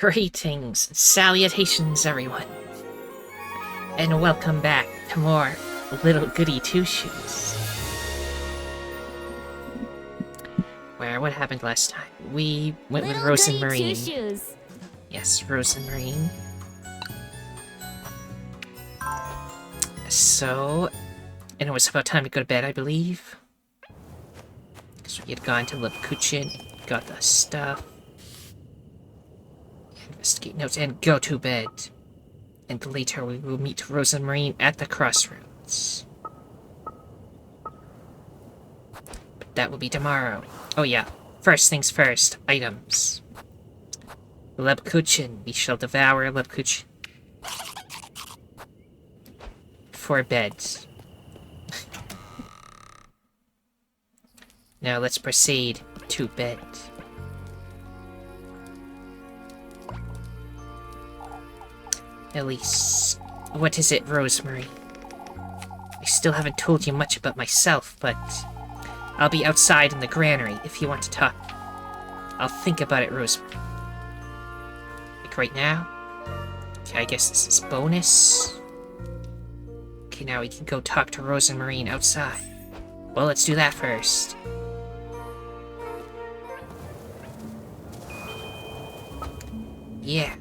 Greetings and salutations, everyone, and welcome back to more Little Goody Two-Shoes. What happened last time? We went with Rose and Marine. Two-Shoes. Yes, Rose and Marine. And it was about time to go to bed, I believe. So we had gone to Littlegoodytwoshoes, got the stuff. Investigate notes and go to bed. And later we will meet Rose and Marine at the crossroads. But that will be tomorrow. Oh yeah, first things first, items. Littlegoodytwoshoes, we shall devour Littlegoodytwoshoes. For bed. Now let's proceed to bed. Elise, what is it, Rosemary? I still haven't told you much about myself, but I'll be outside in the granary if you want to talk. I'll think about it, Rosemary. Like right now? Okay, I guess this is bonus. Okay, now we can go talk to Rose and Marine outside. Well, let's do that first. Yeah.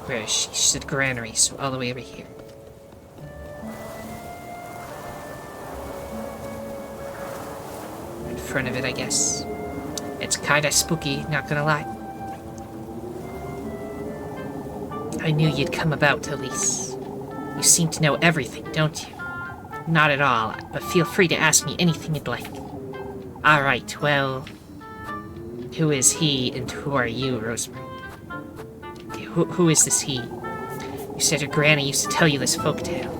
Where is she? She's at the granary, so all the way over here. In front of it, I guess. It's kinda spooky, not gonna lie. I knew you'd come about, Elise. You seem to know everything, don't you? Not at all, but feel free to ask me anything you'd like. Alright, well... Who is he and who are you, Rosemary? Okay, who is this he? You said your granny used to tell you this folktale.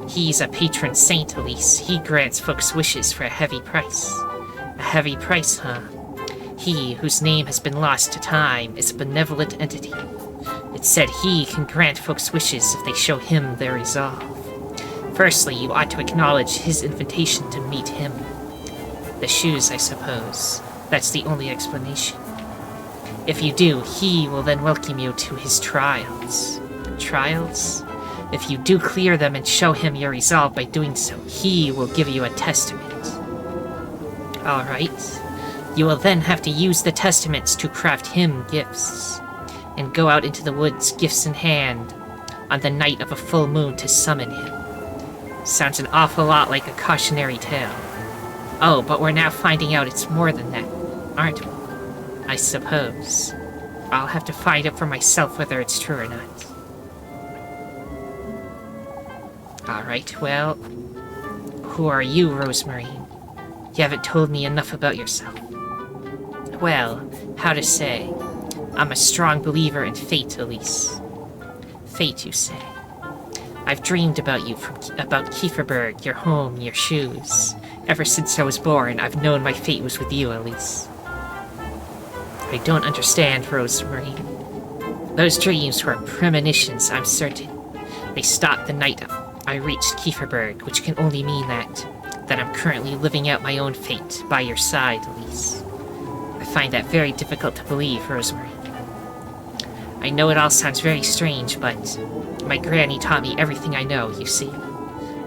He's a patron saint, Elise. He grants folks wishes for a heavy price. A heavy price, huh? He, whose name has been lost to time, is a benevolent entity. It said he can grant folks wishes if they show him their resolve. Firstly, you ought to acknowledge his invitation to meet him. The shoes, I suppose. That's the only explanation. If you do, he will then welcome you to his trials. Trials? If you do clear them and show him your resolve by doing so, he will give you a testament. Alright. You will then have to use the testaments to craft him gifts. And go out into the woods, gifts in hand, on the night of a full moon to summon him. Sounds an awful lot like a cautionary tale. Oh, but we're now finding out it's more than that, aren't we? I suppose. I'll have to find out for myself whether it's true or not. Alright, well... Who are you, Rosemary? You haven't told me enough about yourself. Well, how to say... I'm a strong believer in fate, Elise. Fate, you say? I've dreamed about you, about Kieferberg, your home, your shoes. Ever since I was born, I've known my fate was with you, Elise. I don't understand, Rosemary. Those dreams were premonitions, I'm certain. They stopped the night I reached Kieferberg, which can only mean that I'm currently living out my own fate by your side, Elise. I find that very difficult to believe, Rosemary. I know it all sounds very strange, but my granny taught me everything I know, you see.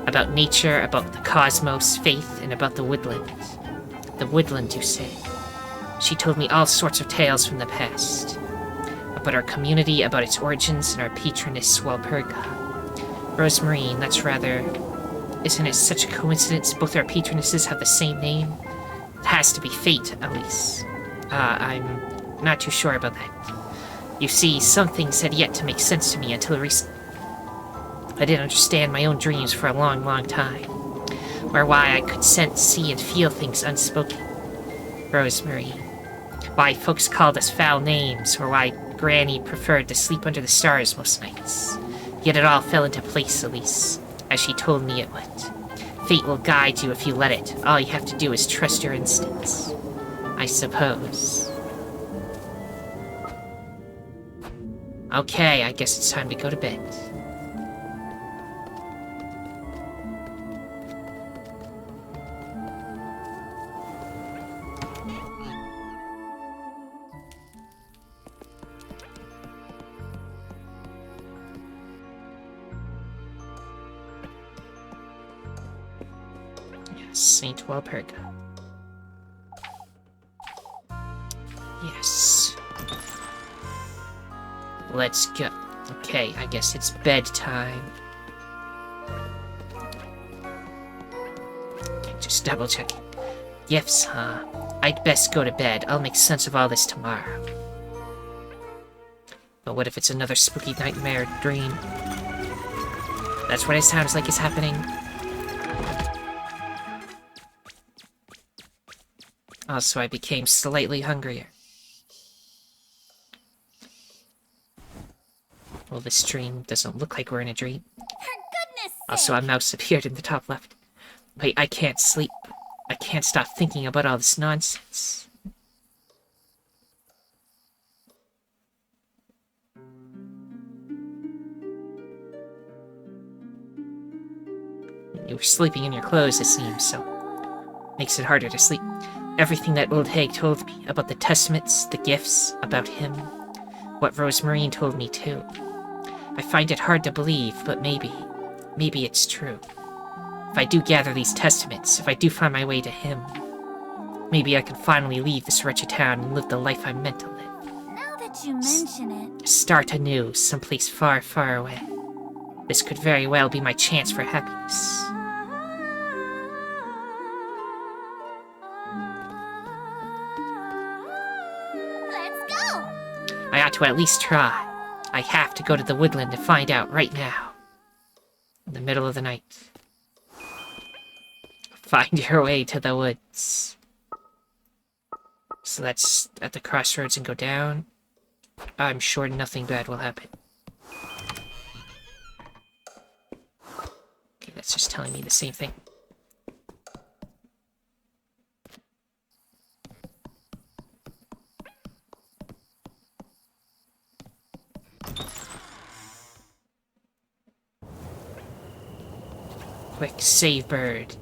About nature, about the cosmos, faith, and about the woodland. The woodland, you say. She told me all sorts of tales from the past. About our community, about its origins, and our patroness, Walpurga. Rosemary, that's rather... Isn't it such a coincidence both our patronesses have the same name? It has to be fate, at least. I'm not too sure about that. You see, some things had yet to make sense to me until recently. I didn't understand my own dreams for a long, long time. Or why I could sense, see, and feel things unspoken. Rosemary. Why folks called us foul names, or why Granny preferred to sleep under the stars most nights. Yet it all fell into place, Elise, as she told me it would. Fate will guide you if you let it. All you have to do is trust your instincts. I suppose. Okay, I guess it's time to go to bed. Saint Walpurga. Yes. Let's go. Okay, I guess it's bedtime. Okay, just double checking. Gifts, huh? I'd best go to bed. I'll make sense of all this tomorrow. But what if it's another spooky nightmare dream? That's what it sounds like is happening. Also, I became slightly hungrier. Well, this dream doesn't look like we're in a dream. For goodness sake! Also, a mouse appeared in the top left. Wait, I can't sleep. I can't stop thinking about all this nonsense. You were sleeping in your clothes, it seems, so makes it harder to sleep. Everything that old hag told me about the testaments, the gifts, about him, what Rosemary told me too. I find it hard to believe, but maybe it's true. If I do gather these testaments, if I do find my way to him, maybe I can finally leave this wretched town and live the life I'm meant to live. Now that you mention it... Start anew, someplace far, far away. This could very well be my chance for happiness. Let's go! I ought to at least try. I have to go to the woodland to find out right now. In the middle of the night. Find your way to the woods. So that's at the crossroads and go down. I'm sure nothing bad will happen. Okay, that's just telling me the same thing. Quick, save bird.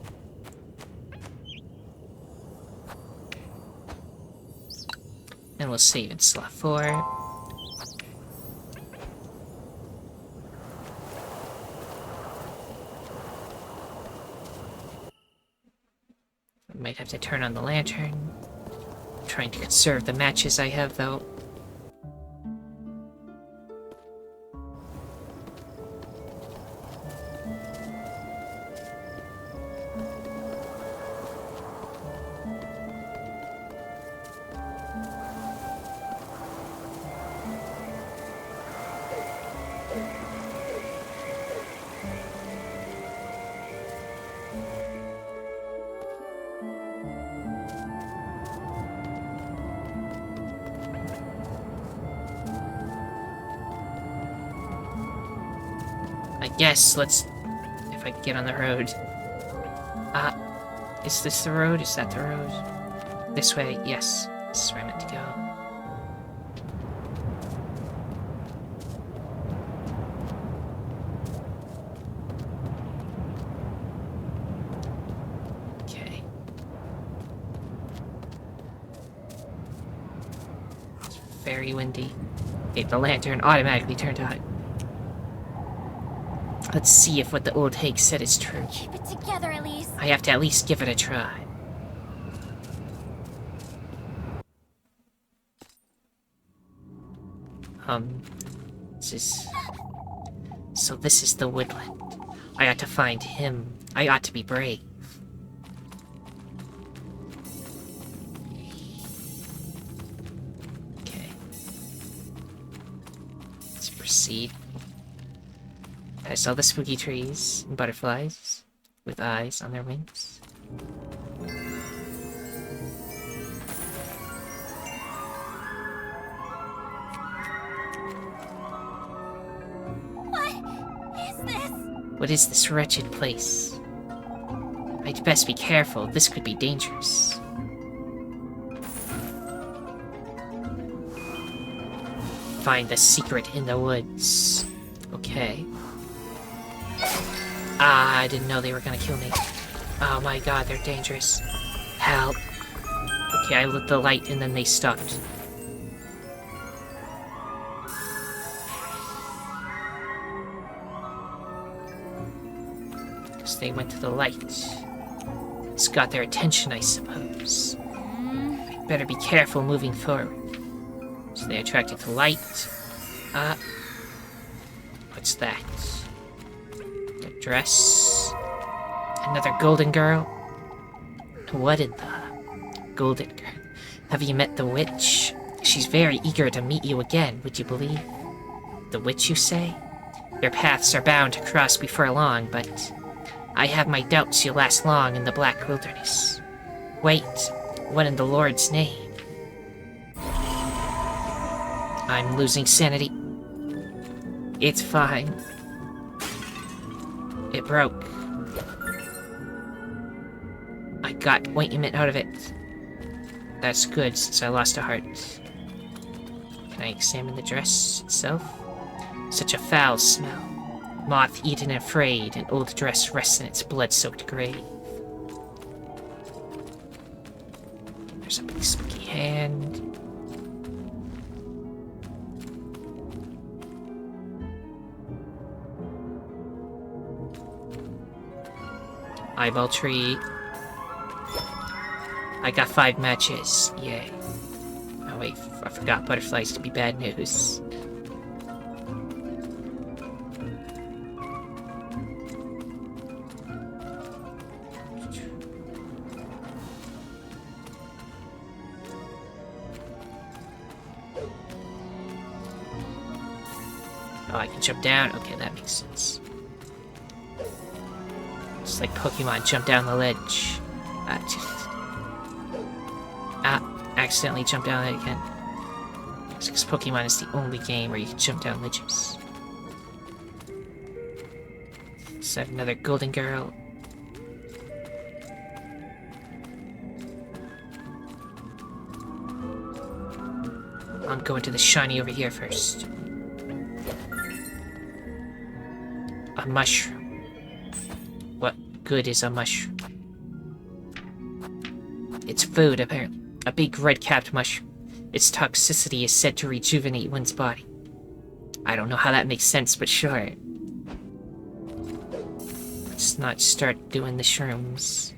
And we'll save in slot 4. I might have to turn on the lantern. I'm trying to conserve the matches I have, though. Yes, let's... If I can get on the road. Is this the road? Is that the road? This way, yes. This is where I meant to go. Okay. It's very windy. Okay, the lantern automatically turned on. Let's see if what the old hag said is true. Keep it together, Elise. I have to at least give it a try. This is... So this is the woodland. I ought to find him. I ought to be brave. Okay. Let's proceed. I saw the spooky trees and butterflies with eyes on their wings. What is this wretched place? I'd best be careful. This could be dangerous. Find the secret in the woods. Okay. I didn't know they were gonna kill me. Oh my god, they're dangerous. Help. Okay, I lit the light and then they stopped. Because they went to the light. It's got their attention, I suppose. Better be careful moving forward. So they're attracted to light. What's that? A dress? Another golden girl? What in the... Golden girl? Have you met the witch? She's very eager to meet you again, would you believe? The witch, you say? Your paths are bound to cross before long, but... I have my doubts you'll last long in the Black Wilderness. Wait, what in the Lord's name? I'm losing sanity. It's fine. It broke. I got ointment out of it. That's good, since I lost a heart. Can I examine the dress itself? Such a foul smell. Moth-eaten and afraid, an old dress rests in its blood-soaked grave. There's a big spooky hand. Eyeball tree. I got 5 matches. Yay. Oh wait, I forgot butterflies to be bad news. Oh, I can jump down? Okay, that makes sense. It's like Pokemon, jump down the ledge. Accidentally jump down that again. Because Pokemon is the only game where you can jump down ledges. Is that another golden girl? I'm going to the shiny over here first. A mushroom. What good is a mushroom? It's food, apparently. A big red-capped mushroom. Its toxicity is said to rejuvenate one's body. I don't know how that makes sense, but sure. Let's not start doing the shrooms.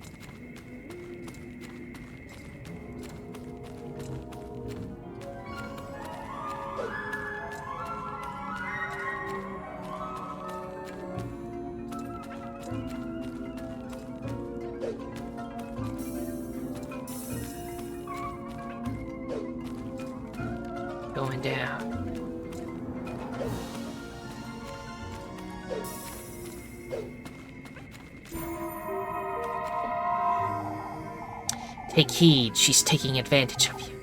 Going down. Take heed, she's taking advantage of you.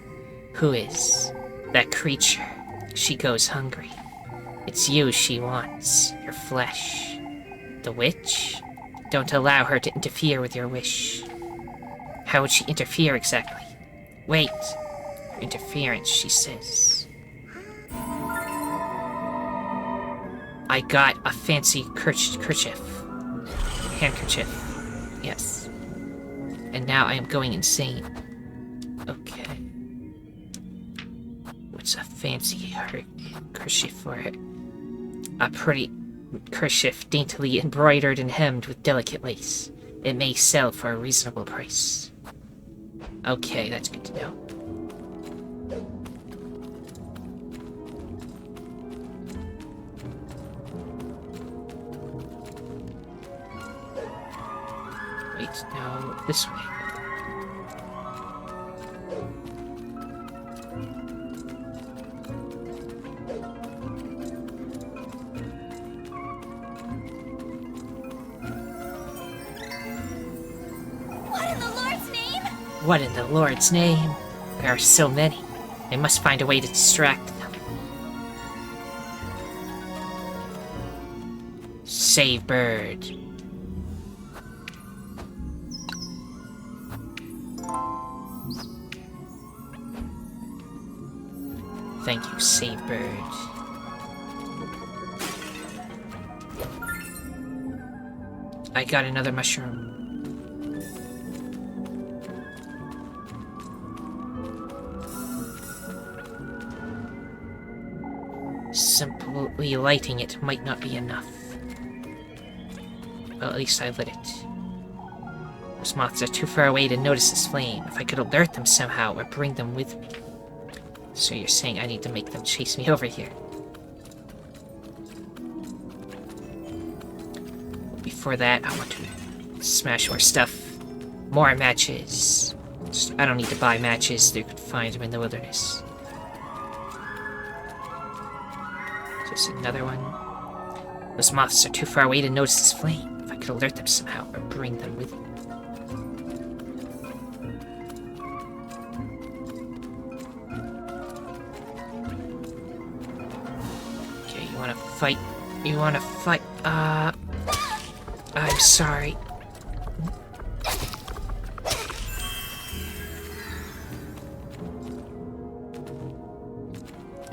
Who is? That creature. She goes hungry. It's you she wants, your flesh. The witch? Don't allow her to interfere with your wish. How would she interfere exactly? Wait. Interference, she says. I got a fancy kerchief. Handkerchief. Yes. And now I am going insane. Okay. What's a fancy kerchief for it? A pretty kerchief daintily embroidered and hemmed with delicate lace. It may sell for a reasonable price. Okay, that's good to know. Wait, no, this way. What in the Lord's name? What in the Lord's name? There are so many. I must find a way to distract them. Save bird. Thank you, Save Bird. I got another mushroom. Simply lighting it might not be enough. Well, at least I lit it. Those moths are too far away to notice this flame. If I could alert them somehow or bring them with me. So you're saying I need to make them chase me over here. Before that, I want to smash more stuff. More matches. I don't need to buy matches. You could find them in the wilderness. Just another one. Those moths are too far away to notice this flame. If I could alert them somehow or bring them with me. Okay, you wanna fight? You wanna fight? I'm sorry.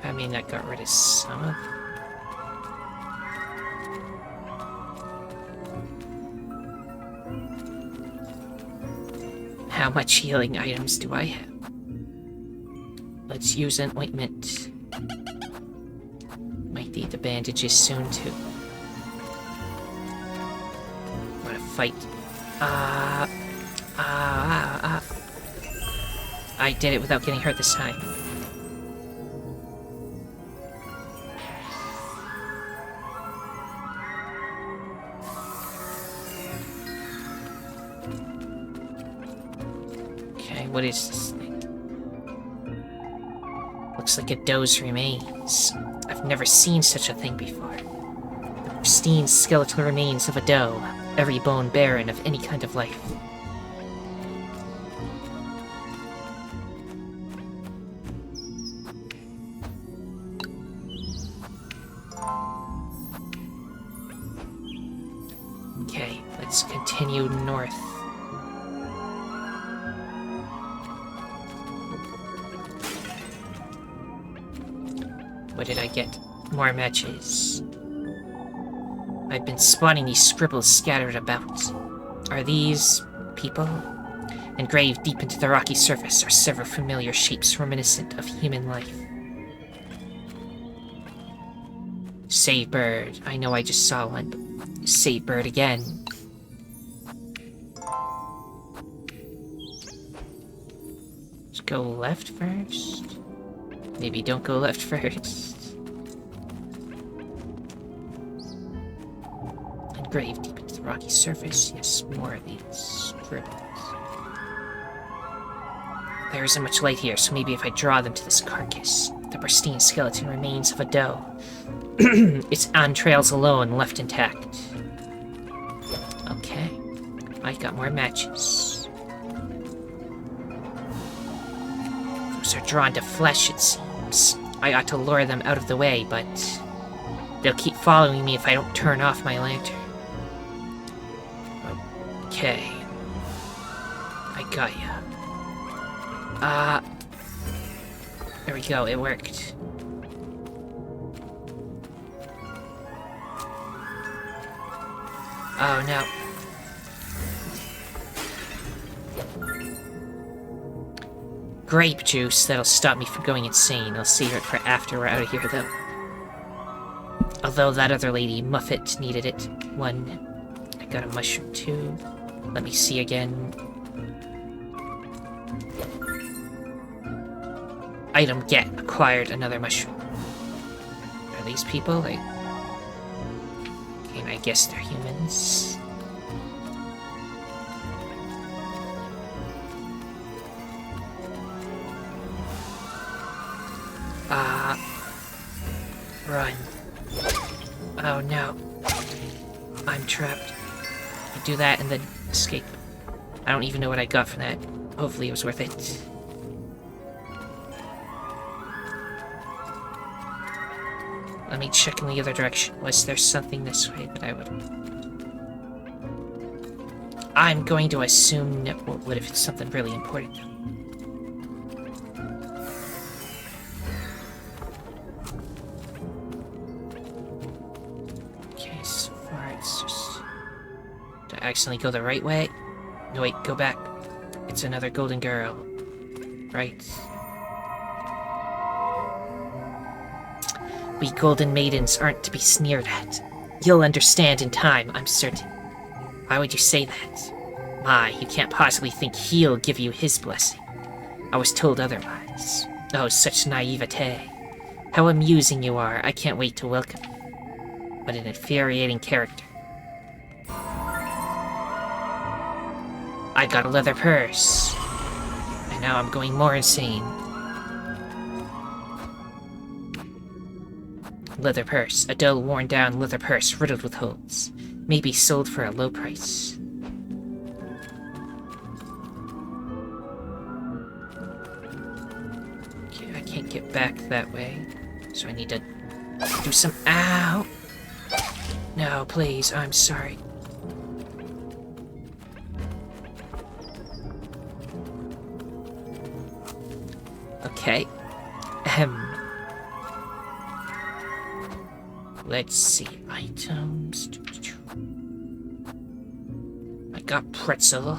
I mean, that got rid of some of... How much healing items do I have? Let's use an ointment. Might need the bandages soon, too. Wanna fight? I did it without getting hurt this time. Okay, what is this thing? Looks like a doe's remains. I've never seen such a thing before. The pristine skeletal remains of a doe, every bone barren of any kind of life. Okay, let's continue north. What did I get? More matches. I've been spotting these scribbles scattered about. Are these people? Engraved deep into the rocky surface are several familiar shapes reminiscent of human life. Save bird. I know I just saw one, but save bird again. Let's go left first. Maybe don't go left first. Engraved deep into the rocky surface. Yes, more of these scribbles. There isn't much light here, so maybe if I draw them to this carcass, the pristine skeleton remains of a doe. Its entrails alone left intact. Okay. I got more matches. Those are drawn to flesh, it seems. I ought to lure them out of the way, but they'll keep following me if I don't turn off my lantern. Okay. I got ya. There we go, it worked. Oh no. Grape juice, that'll stop me from going insane. I'll save it for after we're out of here, though. Although that other lady, Muffet, needed it. One. I got a mushroom, too. Let me see again. Item get. Acquired another mushroom. Are these people? Like... Okay, I guess they're humans. Run. Oh no. I'm trapped. I do that and then escape. I don't even know what I got from that. Hopefully it was worth it. Let me check in the other direction. Was there something this way that I would... I'm going to assume no. What if it's something really important? Okay, so far it's just... Did I accidentally go the right way? No, wait, go back. It's another golden girl. Right. We golden maidens aren't to be sneered at. You'll understand in time, I'm certain. Why would you say that? My, you can't possibly think he'll give you his blessing. I was told otherwise. Oh, such naivete. How amusing you are. I can't wait to welcome you. What an infuriating character. I got a leather purse. And now I'm going more insane. Leather purse. A dull, worn-down leather purse riddled with holes. Maybe sold for a low price. Okay, I can't get back that way. So I need to do some— Ow! No, please, I'm sorry. Okay. Let's see. Items. I got pretzel.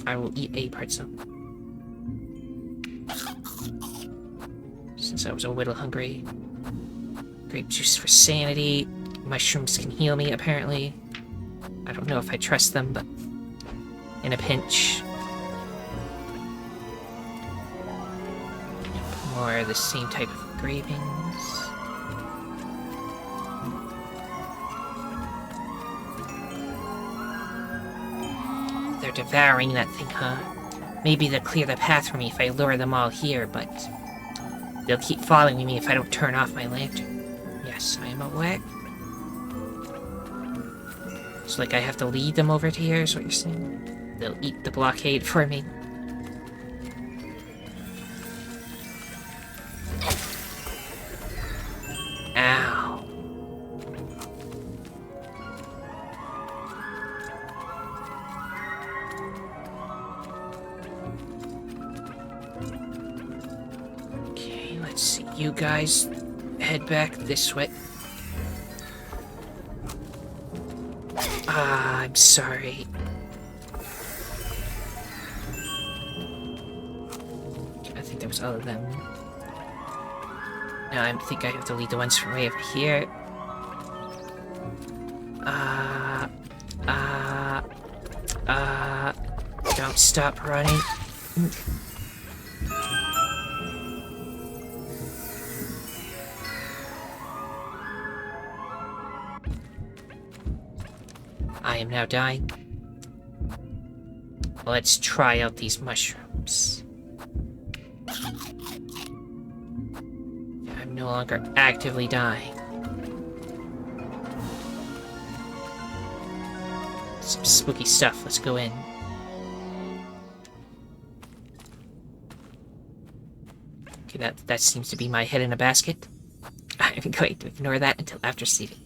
I will eat a pretzel. Since I was a little hungry. Grape juice for sanity. Mushrooms can heal me, apparently. I don't know if I trust them, but in a pinch. More of the same type of engravings. They're devouring that thing, huh? Maybe they'll clear the path for me if I lure them all here, but they'll keep following me if I don't turn off my lantern. Yes, I am aware. So, like, I have to lead them over to here, is what you're saying? They'll eat the blockade for me. Ow. Okay, let's see. You guys head back this way. I'm sorry. I think that was all of them. Now I think I have to lead the ones from way over here. Don't stop running. I am now dying. Let's try out these mushrooms. I'm no longer actively dying. Some spooky stuff, let's go in. Okay, that seems to be my head in a basket. I'm going to ignore that until after sleeping.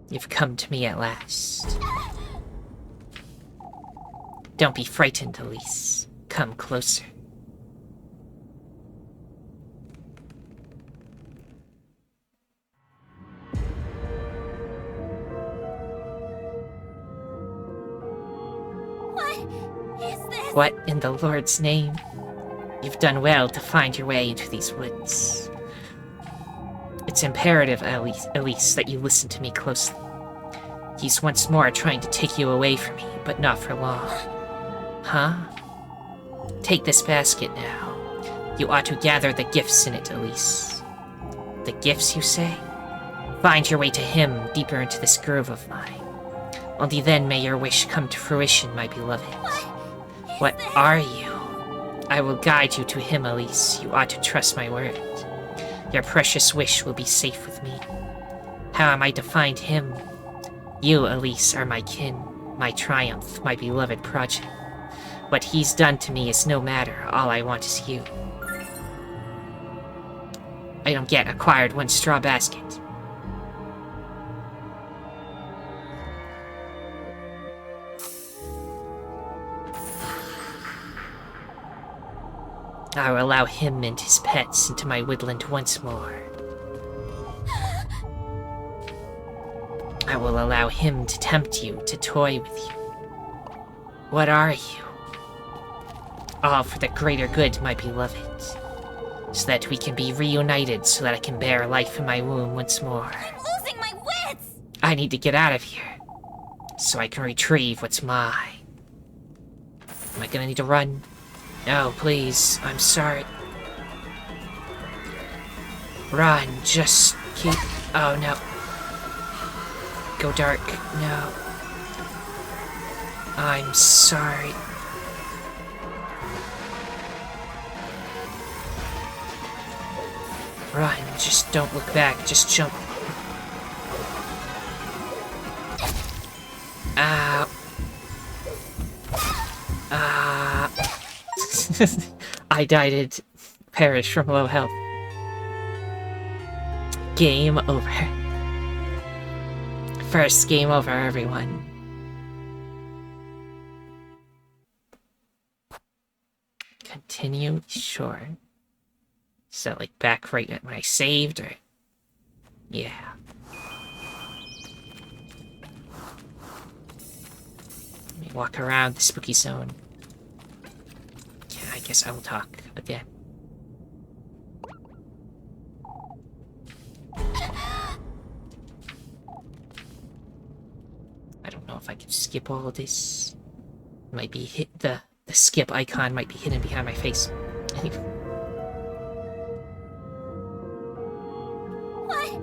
You've come to me at last. Don't be frightened, Elise. Come closer. What is this? What in the Lord's name? You've done well to find your way into these woods. It's imperative, Elise, that you listen to me closely. He's once more trying to take you away from me, but not for long. Huh? Take this basket now. You ought to gather the gifts in it, Elise. The gifts, you say? Find your way to him deeper into this grove of mine. Only then may your wish come to fruition, my beloved. What are you? I will guide you to him, Elise. You ought to trust my word. Your precious wish will be safe with me. How am I to find him? You, Elise, are my kin, my triumph, my beloved project. What he's done to me is no matter. All I want is you. I don't get acquired one straw basket. I will allow him and his pets into my woodland once more. I will allow him to tempt you, to toy with you. What are you? All for the greater good, my beloved. so that we can be reunited, so that I can bear life in my womb once more. I'm losing my wits! I need to get out of here, so I can retrieve what's mine. Am I gonna need to run? No, please. I'm sorry. Run. Just keep... Oh, no. Go dark. No. I'm sorry. Run. Just don't look back. Just jump. Ow. I died and perished from low health. Game over. First game over, everyone. Continue? Sure. So, like, back right when I saved, or... Yeah. Let me walk around the spooky zone. Yeah, I guess I will talk again. I don't know if I can skip all of this. Might be hit the skip icon might be hidden behind my face. What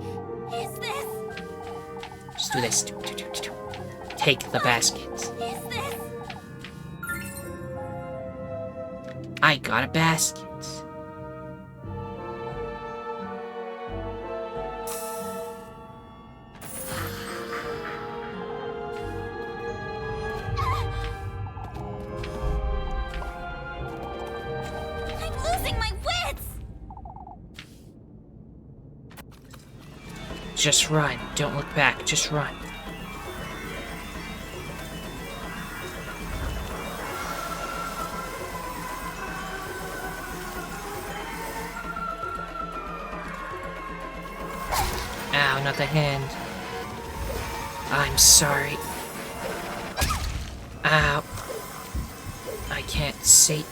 is this? Just do this. Take the basket. Is this? I got a basket. I'm losing my wits! Just run. Don't look back. Just run. Ow, not the hand. I'm sorry. Ow. I can't see.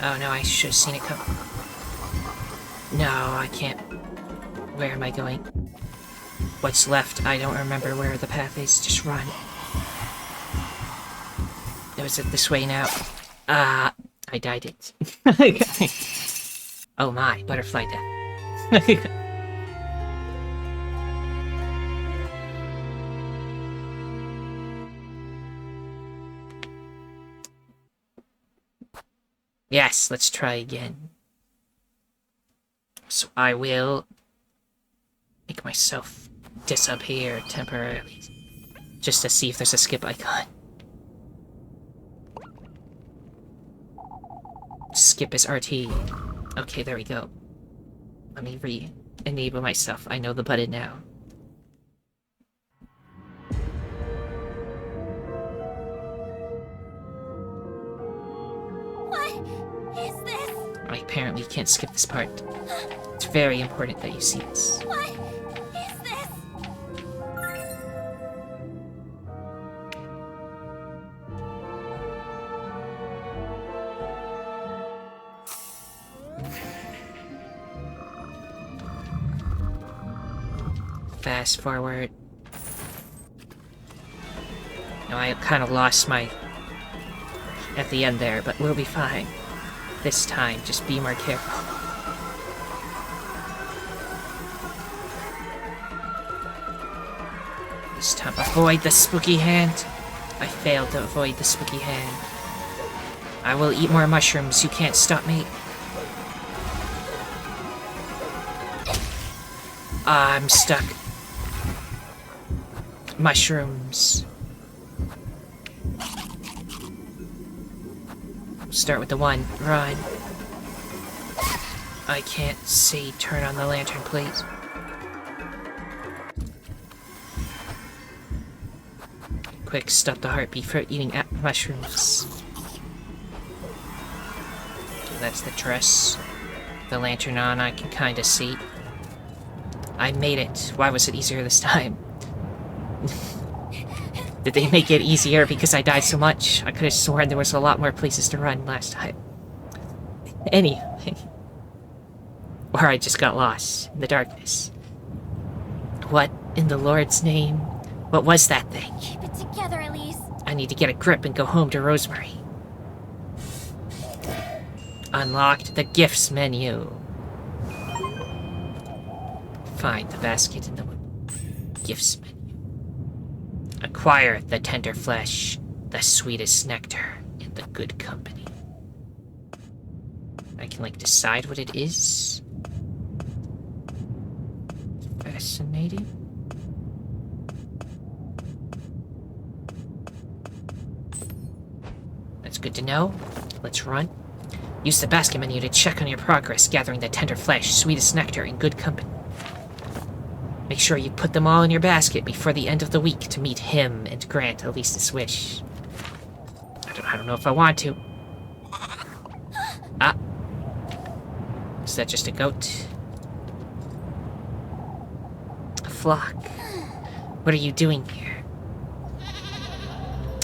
Oh no, I should have seen it come. No, I can't. Where am I going? What's left? I don't remember where the path is. Just run. Is it this way now? I died it. Oh my, butterfly death. Yes, let's try again. So I will make myself disappear temporarily, just to see if there's a skip icon. Skip is RT. Okay, there we go. Let me re-enable myself. I know the button now. What is this? I apparently can't skip this part. It's very important that you see this. What is this? Fast forward. Now I kind of lost my... at the end there, but we'll be fine. This time, just be more careful. This time, avoid the spooky hand. I failed to avoid the spooky hand. I will eat more mushrooms. You can't stop me. I'm stuck. Mushrooms. Start with the one. Run. I can't see. Turn on the lantern, please. Quick, stop the heartbeat for eating mushrooms. That's the dress. The lantern on, I can kinda see. I made it. Why was it easier this time? Did they make it easier because I died so much? I could have sworn there was a lot more places to run last time. Anyway. Or I just got lost in the darkness. What in the Lord's name? What was that thing? Keep it together, Elise. I need to get a grip and go home to Rosemary. Unlocked the gifts menu. Find the basket in the gifts menu. Acquire the tender flesh, the sweetest nectar, in the good company. I can, like, decide what it is. Fascinating. That's good to know. Let's run. Use the basket menu to check on your progress, gathering the tender flesh, sweetest nectar, in good company. Make sure you put them all in your basket before the end of the week to meet him and grant Elise's wish. I don't know if I want to. Ah. Is that just a goat? A flock. What are you doing here?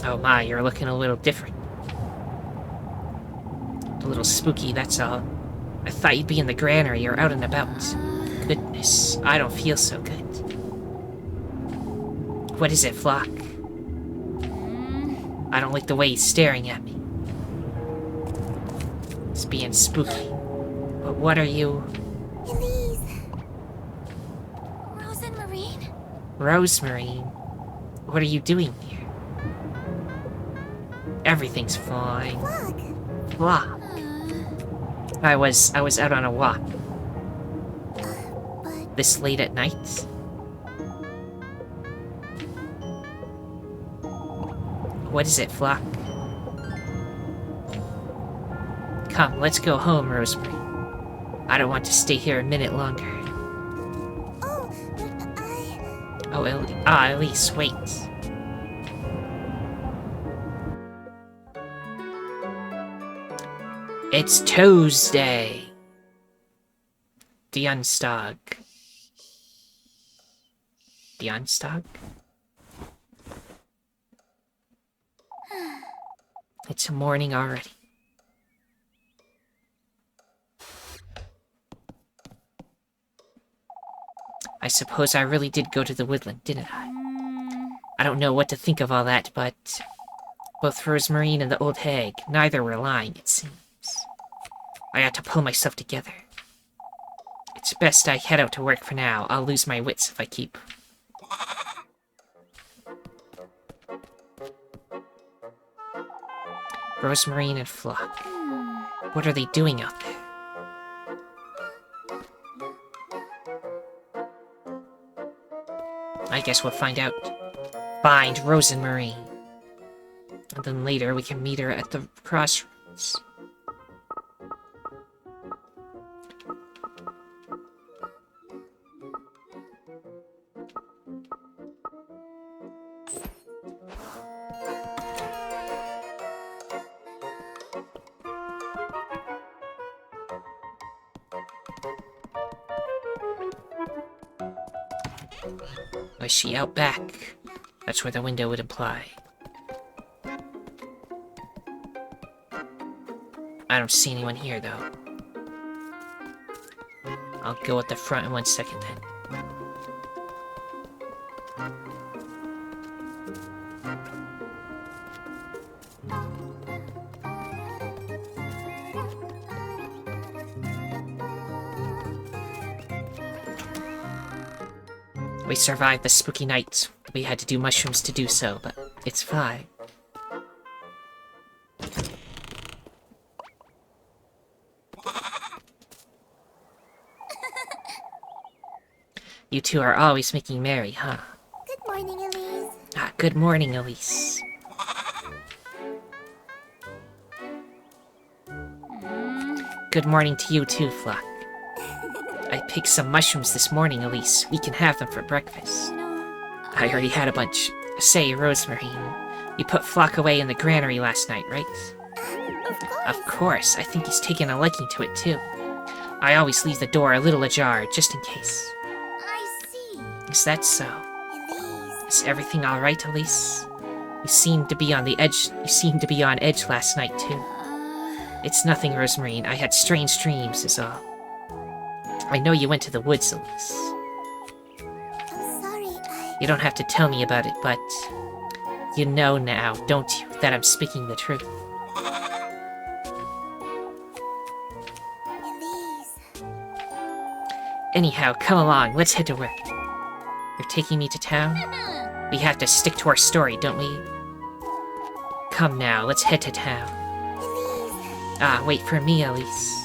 Oh my, you're looking a little different. A little spooky, that's all. I thought you'd be in the granary or out and about. Goodness, I don't feel so good. What is it, Flock? I don't like the way he's staring at me. He's being spooky. But what are you? Elise. Rose and Marine? Rosemarine? What are you doing here? Everything's fine. Look. Flock. I was out on a walk. But This late at night? What is it, Flock? Come, let's go home, Rosemary. I don't want to stay here a minute longer. oh, but Oh, Elise, wait. It's Tuesday. Dienstag. Dienstag? It's morning already. I suppose I really did go to the woodland, didn't I? I don't know what to think of all that, but both Rosemarine and the old hag, neither were lying, it seems. I ought to pull myself together. It's best I head out to work for now. I'll lose my wits if I keep. Rosemarine and Flock. What are they doing out there? I guess we'll find out. Find Rose and Marine. And then later we can meet her at the crossroads. Was she out back? That's where the window would imply. I don't see anyone here, though. I'll go at the front in 1 second, then. We survived the spooky night. We had to do mushrooms to do so, but it's fine. You two are always making merry, huh? good morning, Elise. Ah, good morning, Elise. Good morning to you too, Flock. I picked some mushrooms this morning, Elise. We can have them for breakfast. I already had a bunch. Say, Rosemarine, you put Flock away in the granary last night, right? Of course. Of course. I think he's taken a liking to it, too. I always leave the door a little ajar, just in case. I see. Is that so? Elise. Is everything alright, Elise? You seemed to be on the edge. You seemed to be on edge last night, too. It's nothing, Rosemarine. I had strange dreams, is all. I know you went to the woods, Elise. I'm sorry, You don't have to tell me about it, but... You know now, don't you, that I'm speaking the truth. Elise. Anyhow, come along, let's head to work. You're taking me to town? We have to stick to our story, don't we? Come now, let's head to town. Elise. Ah, wait for me, Elise.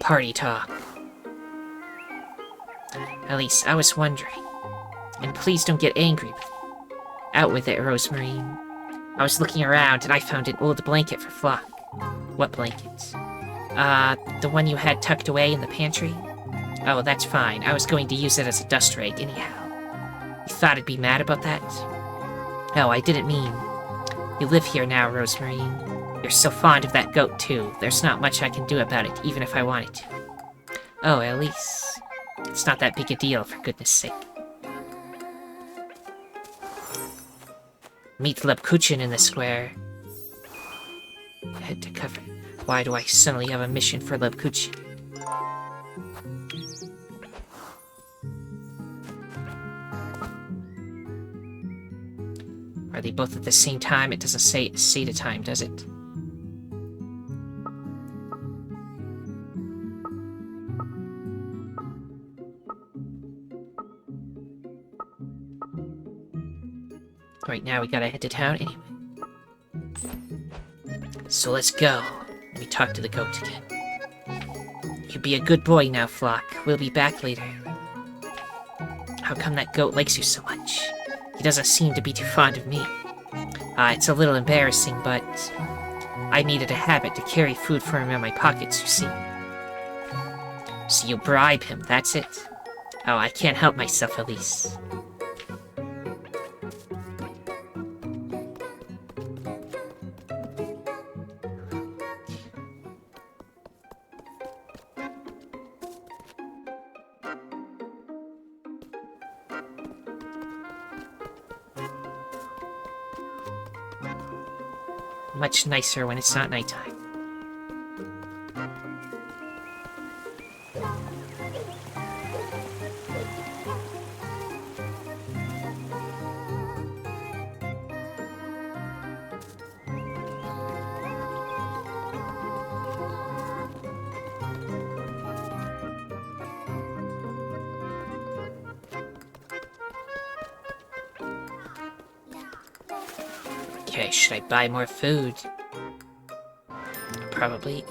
Party talk. Elise, I was wondering. And please don't get angry with me. Out with it, Rosemarine. I was looking around and I found an old blanket for Flock. What blanket? The one you had tucked away in the pantry? Oh, that's fine. I was going to use it as a dust rag anyhow. You thought I'd be mad about that? No, I didn't mean. You live here now, Rosemarine. You're so fond of that goat, too. There's not much I can do about it, even if I wanted to. Oh, Elise. It's not that big a deal, for goodness sake. Meet Lebkuchen in the square. Head to cover. Why do I suddenly have a mission for Lebkuchen? Are they both at the same time? It doesn't say the time, does it? Right now we gotta head to town anyway. So let's go. Let me talk to the goat again. You be a good boy now, Flock. We'll be back later. How come that goat likes you so much? He doesn't seem to be too fond of me. It's a little embarrassing, but... I made it a habit to carry food for him in my pockets, you see. So you bribe him, that's it? Oh, I can't help myself, Elise. Much nicer when it's not nighttime. Okay, should I buy more food? Probably.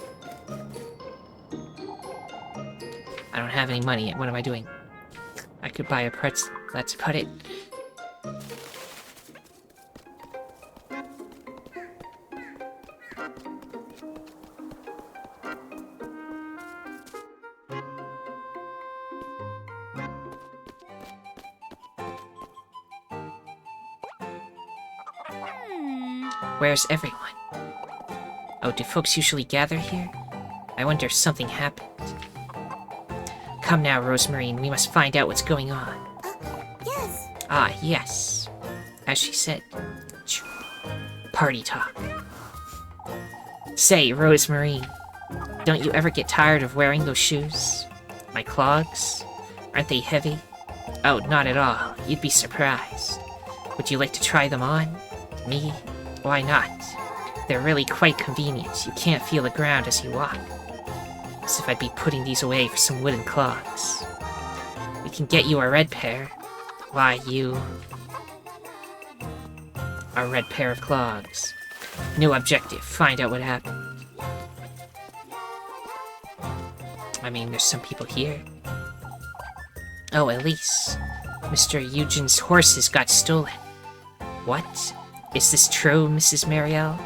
I don't have any money. What am I doing? I could buy a pretzel. Let's put it. Where's everyone? Oh, do folks usually gather here? I wonder if something happened. Come now, Rosemarine, we must find out what's going on. Yes. Ah, yes. As she said. Party talk. Say, Rosemarine, don't you ever get tired of wearing those shoes? My clogs? Aren't they heavy? Oh, not at all. You'd be surprised. Would you like to try them on? Me? Why not? They're really quite convenient. You can't feel the ground as you walk. As if I'd be putting these away for some wooden clogs. We can get you a red pair. Why, you... A red pair of clogs. New objective. Find out what happened. I mean, there's some people here. Oh, Elise. Mr. Eugen's horses got stolen. What? Is this true, Mrs. Marielle?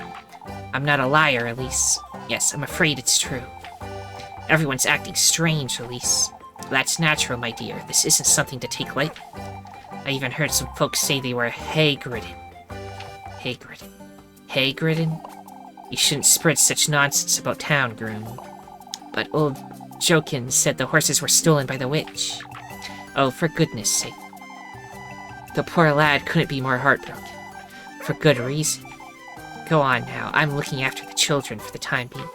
I'm not a liar, Elise. Yes, I'm afraid it's true. Everyone's acting strange, Elise. That's natural, my dear. This isn't something to take lightly. I even heard some folks say they were hag-ridden. Hag-ridden. Hag-ridden? You shouldn't spread such nonsense about town, Groom. But old Jokin said the horses were stolen by the witch. Oh, for goodness sake. The poor lad couldn't be more heartbroken. For good reason. Go on now, I'm looking after the children for the time being.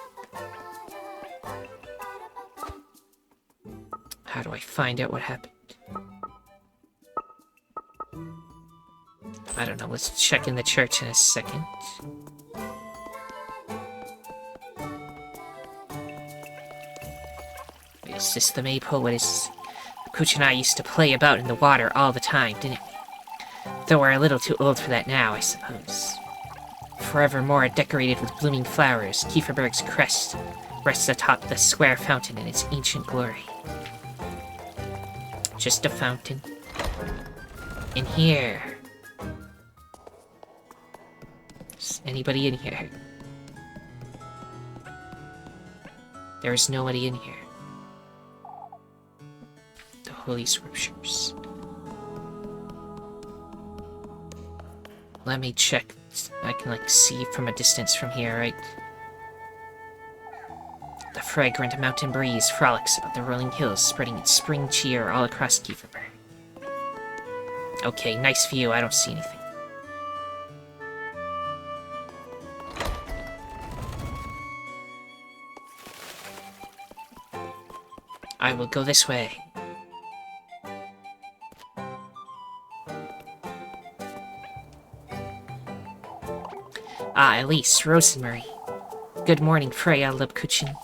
How do I find out what happened? I don't know, let's check in the church in a second. Is this the maypole? What is this? Cooch and I used to play about in the water all the time, didn't we? Though we're a little too old for that now, I suppose. Forevermore decorated with blooming flowers, Kieferberg's crest rests atop the square fountain in its ancient glory. Just a fountain. In here. Is anybody in here? There's nobody in here. The Holy Scriptures. Let me check. I can, like, see from a distance from here, right? The fragrant mountain breeze frolics about the rolling hills, spreading its spring cheer all across Kieferberg. Okay, nice view. I don't see anything. I will go this way. Ah, Elise, Rosemary. Good morning, Freya Lebkuchen.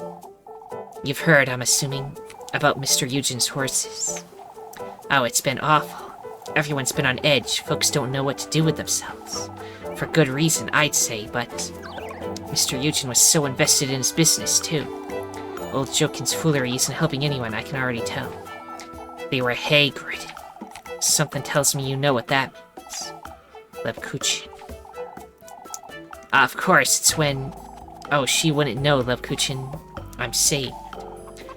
You've heard, I'm assuming, about Mr. Eugen's horses. Oh, it's been awful. Everyone's been on edge. Folks don't know what to do with themselves. For good reason, I'd say, but Mr. Eugen was so invested in his business, too. Old Jokin's foolery isn't helping anyone, I can already tell. They were hay-gritted. Something tells me you know what that means. Lebkuchen. Of course, it's when... Oh, she wouldn't know, Lebkuchen. I'm saved.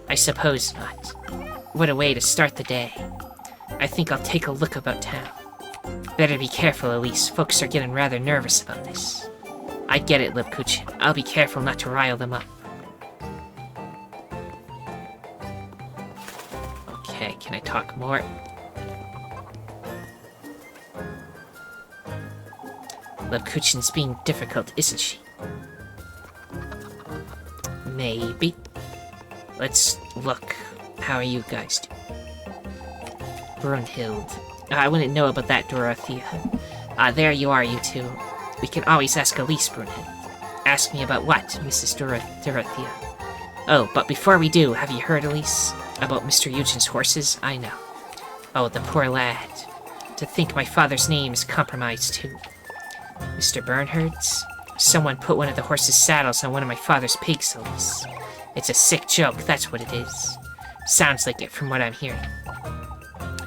I suppose not. What a way to start the day. I think I'll take a look about town. Better be careful, Elise. Folks are getting rather nervous about this. I get it, Lebkuchen. I'll be careful not to rile them up. Okay, can I talk more? Lebkuchen's being difficult, isn't she? Maybe. Let's look. How are you guys doing? Brunhild. I wouldn't know about that, Dorothea. There you are, you two. We can always ask Elise, Brunhild. Ask me about what, Mrs. Dorothea? Oh, but before we do, have you heard, Elise? About Mr. Eugen's horses? I know. Oh, the poor lad. To think my father's name is compromised, too. Mr. Bernhard's? Someone put one of the horse's saddles on one of my father's pigs, Elise. It's a sick joke, that's what it is. Sounds like it from what I'm hearing.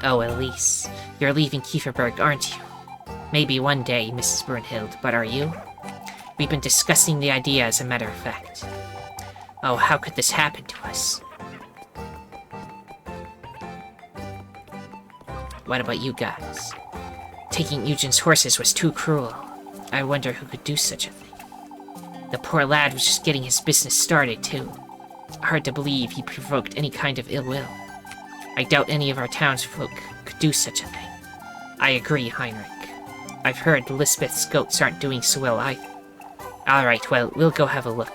Oh, Elise, you're leaving Kieferberg, aren't you? Maybe one day, Mrs. Brunhild, but are you? We've been discussing the idea, as a matter of fact. Oh, how could this happen to us? What about you guys? Taking Eugen's horses was too cruel. I wonder who could do such a thing. The poor lad was just getting his business started, too. Hard to believe he provoked any kind of ill will. I doubt any of our townsfolk could do such a thing. I agree, Heinrich. I've heard Lisbeth's goats aren't doing so well either. Alright, well, we'll go have a look.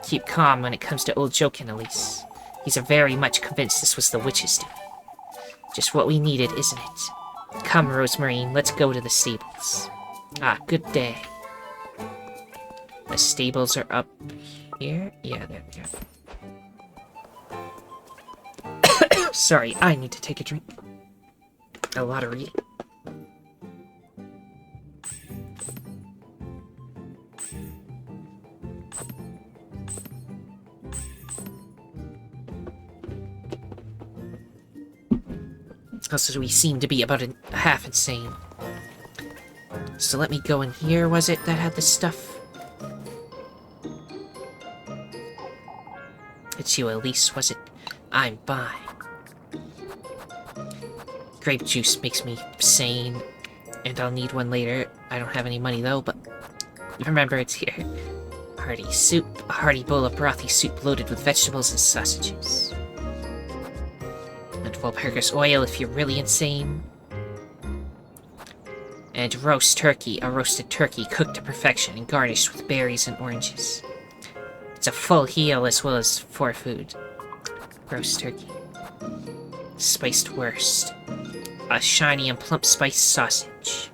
Keep calm when it comes to old Jokin, Elise. He's very much convinced this was the witch's doing. Just what we needed, isn't it? Come, Rosemarine, let's go to the stables. Ah, good day. The stables are up here? Yeah, there we go. Sorry, I need to take a drink. A lot of reading. Also, we seem to be about a half insane. So let me go in here, was it, that had the stuff? It's you, Elise, was it? I'm by. Grape juice makes me sane, and I'll need one later. I don't have any money, though, but remember, it's here. Hearty soup, a hearty bowl of brothy soup loaded with vegetables and sausages. all-purpose oil if you're really insane. And roast turkey, a roasted turkey cooked to perfection and garnished with berries and oranges. It's a full heal as well as for food. Roast turkey. Spiced wurst. A shiny and plump spiced sausage.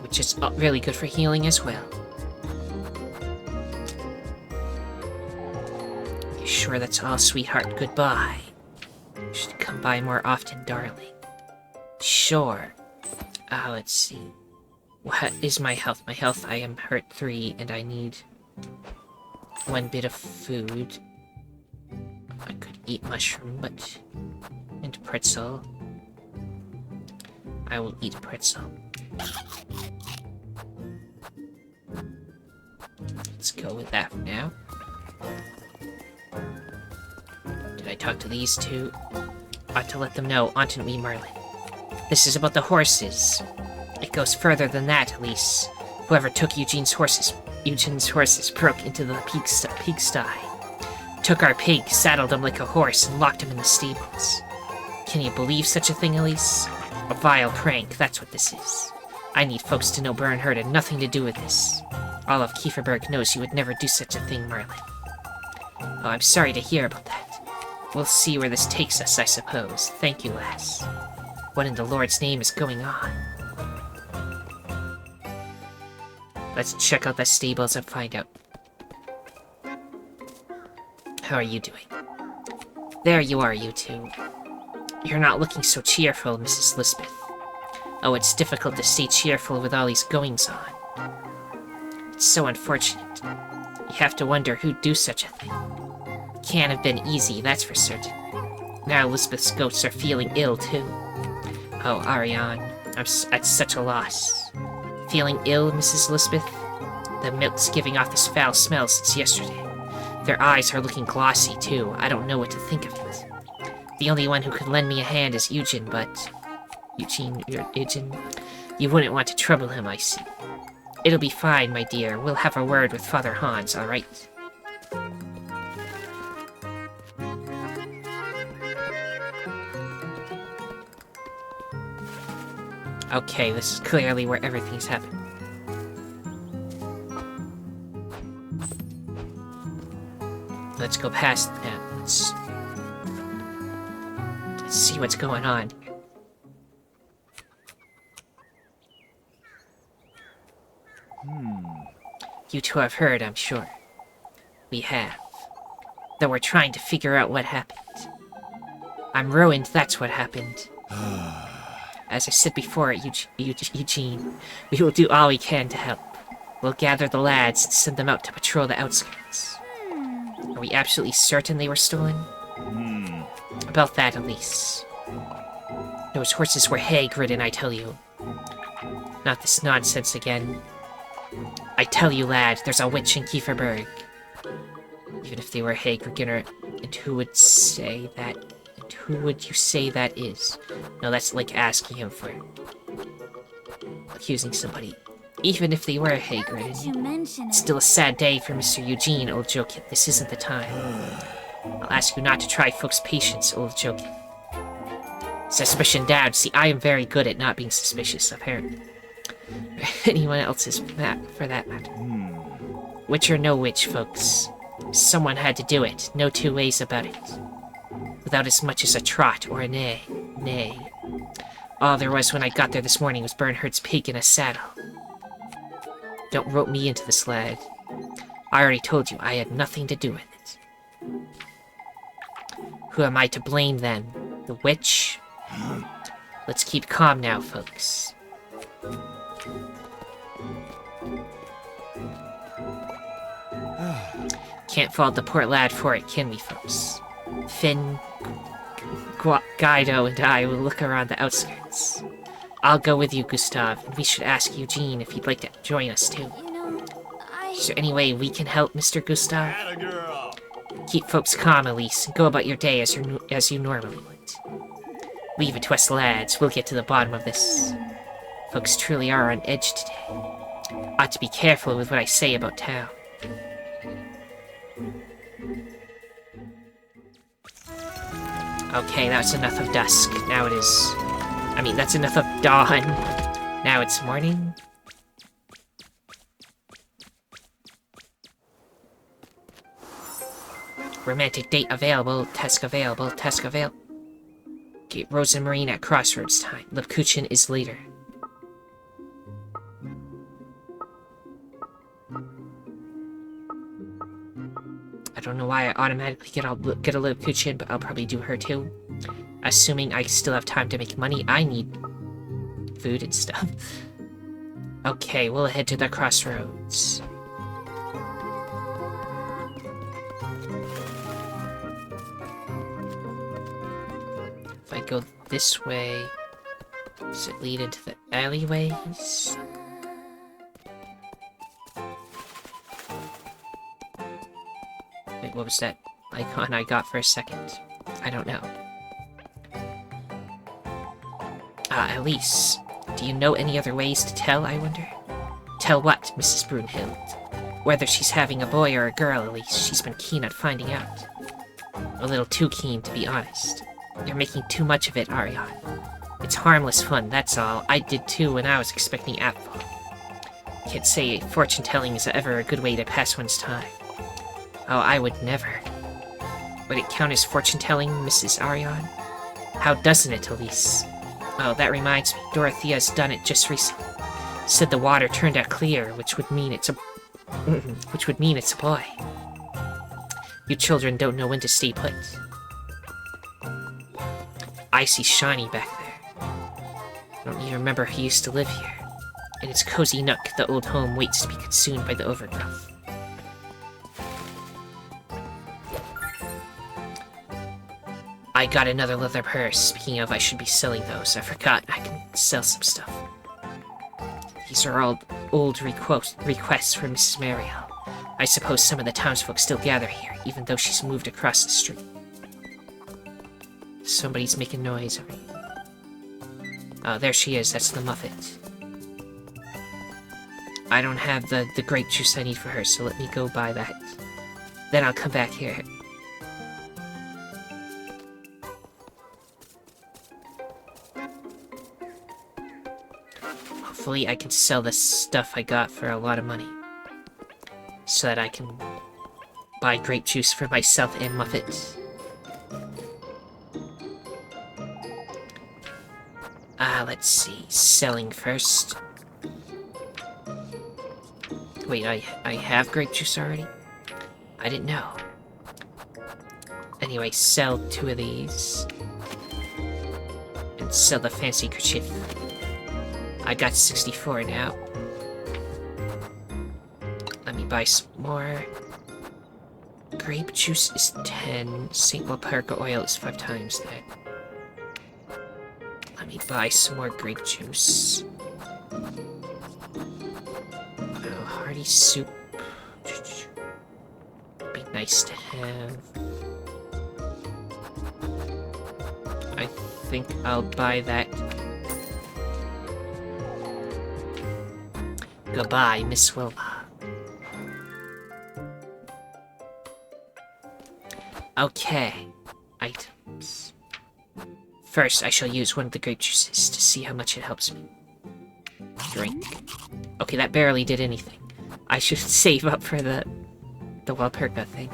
Which is really good for healing as well. You sure that's all, sweetheart? Goodbye. You should come by more often, darling. Sure. Let's see. What is my health? My health, I am hurt 3, and I need 1 bit of food. I could eat mushroom, but... and pretzel. I will eat pretzel. Let's go with that for now. Did I talk to these two? Ought to let them know, oughtn't we, Merlin? This is about the horses. It goes further than that, Elise. Whoever took Eugene's horses broke into the pigsty. Took our pig, saddled him like a horse, and locked him in the stables. Can you believe such a thing, Elise? A vile prank, that's what this is. I need folks to know Bernhard had nothing to do with this. All of Kieferberg knows you would never do such a thing, Merlin. Oh, I'm sorry to hear about that. We'll see where this takes us, I suppose. Thank you, lass. What in the Lord's name is going on? Let's check out the stables and find out. How are you doing? There you are, you two. You're not looking so cheerful, Mrs. Lisbeth. Oh, it's difficult to stay cheerful with all these goings-on. It's so unfortunate. You have to wonder who'd do such a thing. Can't have been easy, that's for certain. Now Lisbeth's goats are feeling ill, too. Oh, Ariane, I'm at such a loss. Feeling ill, Mrs. Lisbeth? The milk's giving off this foul smell since yesterday. Their eyes are looking glossy, too. I don't know what to think of it. The only one who could lend me a hand is Eugene, but... Eugene, you wouldn't want to trouble him, I see. It'll be fine, my dear. We'll have a word with Father Hans, all right? Okay, this is clearly where everything's happening. Let's go past that. Let's see what's going on. You two have heard, I'm sure. We have. Though we're trying to figure out what happened. I'm ruined, that's what happened. As I said before, Eugene, we will do all we can to help. We'll gather the lads and send them out to patrol the outskirts. Are we absolutely certain they were stolen? About that, Elise. Those horses were hag-ridden, I tell you. Not this nonsense again. I tell you, lad, there's a witch in Kieferberg. Even if they were hag-ridden, and who would say that? And who would you say that is? No, that's like asking him for accusing somebody. Even if they were hag-ridden, it's still a sad day for Mr. Eugene, old Jokin. This isn't the time. I'll ask you not to try folks' patience, old Jokin. Suspicion down. See, I am very good at not being suspicious, apparently. Or anyone else's for that matter. Witch or no witch, folks. Someone had to do it. No two ways about it. Without as much as a trot or a neigh. Nay. All there was when I got there this morning was Bernhard's pig in a saddle. Don't rope me into this, lad. I already told you I had nothing to do with it. Who am I to blame, then? The witch? Let's keep calm now, folks. Can't fault the poor lad for it, can we, folks? Finn, Guido, and I will look around the outskirts. I'll go with you, Gustav, and we should ask Eugene if he'd like to join us, too. Is there any way we can help, Mr. Gustav? Keep folks calm, Elise, and go about your day as you normally would. Leave it to us lads, we'll get to the bottom of this. Folks truly are on edge today. Ought to be careful with what I say about town. Okay, that's enough of dusk. Now it is... I mean, that's enough of dawn. Now it's morning. Romantic date available. Task available. Task available. Okay, Rose and Marine at crossroads time. Lipkuchin is leader. I don't know why I automatically get a Lipkuchin, but I'll probably do her too. Assuming I still have time to make money, I need food and stuff. Okay, we'll head to the crossroads. If I go this way, does it lead into the alleyways? Wait, what was that icon I got for a second? I don't know. Elise, do you know any other ways to tell, I wonder? Tell what, Mrs. Brunhild? Whether she's having a boy or a girl, Elise, she's been keen on finding out. A little too keen, to be honest. You're making too much of it, Arion. It's harmless fun, that's all. I did too when I was expecting Apfel. Can't say fortune-telling is ever a good way to pass one's time. Oh, I would never. Would it count as fortune-telling, Mrs. Arion? How doesn't it, Elise? Oh, that reminds me, Dorothea's done it just recently. Said the water turned out clear, which would mean it's a... boy. You children don't know when to stay put. I see Shiny back there. I don't even remember he used to live here. In its cozy nook, the old home waits to be consumed by the overgrowth. I got another leather purse. Speaking of, I should be selling those. I forgot I can sell some stuff. These are all old requests from Mrs. Mariel. I suppose some of the townsfolk still gather here, even though she's moved across the street. Somebody's making noise over here. Oh, there she is. That's the Muffet. I don't have the grape juice I need for her, so let me go buy that. Then I'll come back here. Hopefully I can sell the stuff I got for a lot of money. So that I can buy grape juice for myself and Muffet. Let's see. Selling first. Wait, I have grape juice already? I didn't know. Anyway, sell 2 of these. And sell the fancy kerchief. I got 64 now. Let me buy some more. Grape juice is 10. St. Walpurga oil is 5 times that. Let me buy some more grape juice. Oh, hearty soup. Be nice to have. I think I'll buy that. Goodbye, Miss Wilma. Okay. Items. First, I shall use one of the grape juices to see how much it helps me. Drink. Okay, that barely did anything. I should save up for the Walpurga thing.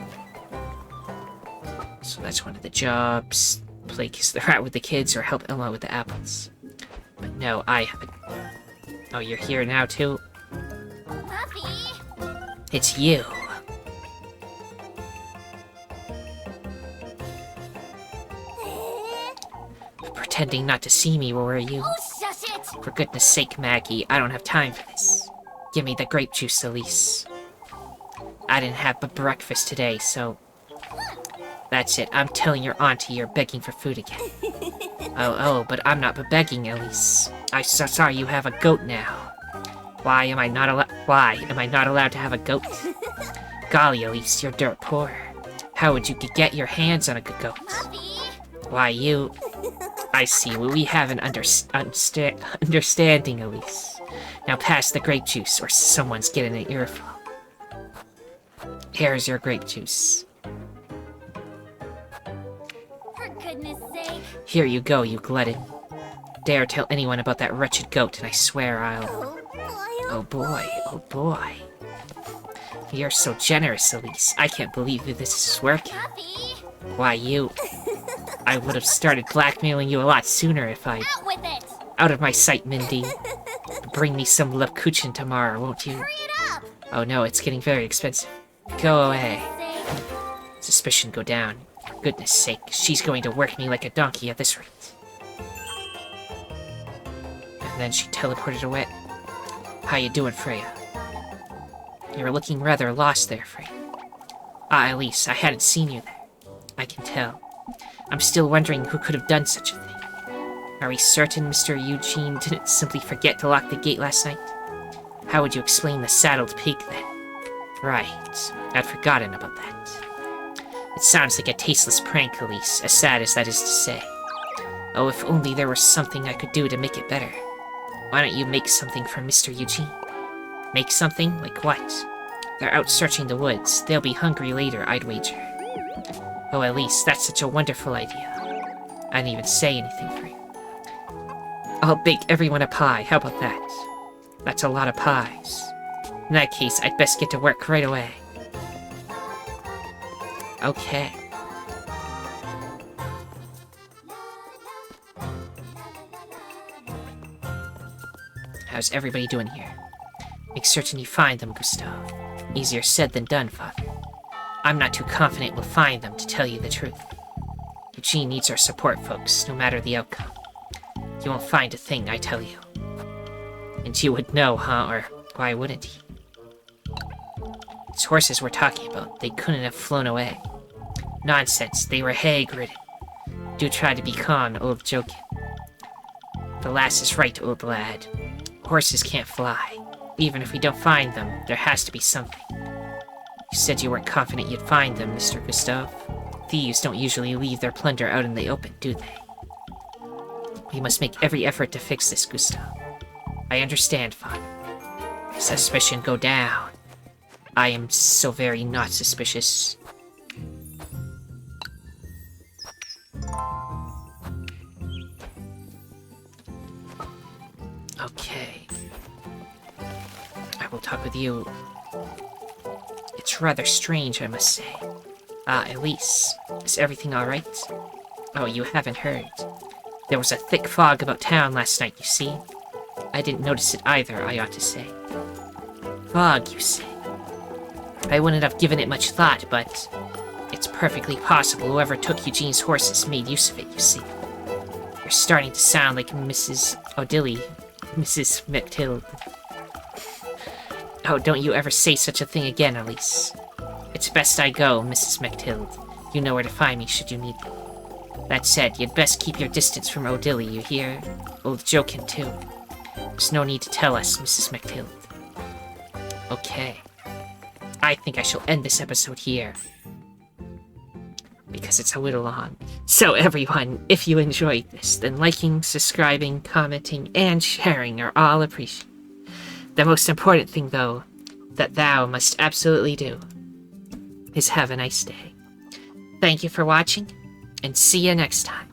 So that's one of the jobs. Play Kiss the Rat with the kids or help Elma with the apples. But no, I haven't. Oh, you're here now too? Puppy! It's you. Pretending not to see me, were you? Oh, shush it! For goodness sake, Maggie, I don't have time for this. Give me the grape juice, Elise. I didn't have breakfast today, so... That's it. I'm telling your auntie you're begging for food again. Oh, but I'm not begging, Elise. I'm so sorry you have a goat now. Why am I not allowed to have a goat? Golly, Elise, you're dirt poor. How would you get your hands on a good goat? Puppy! Why, you... I see. Well, we have an understanding, Elise. Now pass the grape juice, or someone's getting an earful. Here's your grape juice. For goodness Here you go, you glutton. Dare tell anyone about that wretched goat, and I swear I'll... Oh boy, oh boy. You're so generous, Elise. I can't believe that this is working. Puppy, Why, you... I would have started blackmailing you a lot sooner if I... out with it! Out of my sight, Mindy. Bring me some Lepkuchen tomorrow, won't you? Hurry it up! Oh no, it's getting very expensive. Go away. Say, Suspicion go down. For goodness sake, she's going to work me like a donkey at this rate. And then she teleported away. How you doing, Freya? You're looking rather lost there, Freya. Ah, Elise, I hadn't seen you there. I can tell. I'm still wondering who could have done such a thing. Are we certain Mr. Eugene didn't simply forget to lock the gate last night? How would you explain the saddled pig, then? Right. I'd forgotten about that. It sounds like a tasteless prank, Elise, as sad as that is to say. Oh, if only there was something I could do to make it better. Why don't you make something for Mr. Eugene? Make something? Like what? They're out searching the woods. They'll be hungry later, I'd wager. Oh, Elise, that's such a wonderful idea. I didn't even say anything for you. I'll bake everyone a pie, how about that? That's a lot of pies. In that case, I'd best get to work right away. Okay. How's everybody doing here? Make certain you find them, Gustav. Easier said than done, Father. I'm not too confident we'll find them, to tell you the truth. Eugene needs our support, folks, no matter the outcome. You won't find a thing, I tell you. And you would know, huh? Or why wouldn't he? These horses we're talking about, they couldn't have flown away. Nonsense, they were hag-ridden. Do try to be calm, old joking. The lass is right, old lad. Horses can't fly. Even if we don't find them, there has to be something. You said you weren't confident you'd find them, Mr. Gustav. Thieves don't usually leave their plunder out in the open, do they? We must make every effort to fix this, Gustav. I understand, Father. Suspicion go down. I am so very not suspicious. Okay. I will talk with you. It's rather strange, I must say. Elise, is everything alright? Oh, you haven't heard. There was a thick fog about town last night, you see. I didn't notice it either, I ought to say. Fog, you say? I wouldn't have given it much thought, but it's perfectly possible whoever took Eugene's horses made use of it, you see. You're starting to sound like Mrs. Odilly, Mrs. McTild. Oh, don't you ever say such a thing again, Elise. It's best I go, Mrs. McTild. You know where to find me should you need me. That said, you'd best keep your distance from Odilly, you hear? Old Jokin, too. There's no need to tell us, Mrs. McTild. Okay. I think I shall end this episode here. Because it's a little long. So everyone, if you enjoyed this, then liking, subscribing, commenting, and sharing are all appreciated. The most important thing, though, that thou must absolutely do, is have a nice day. Thank you for watching, and see you next time.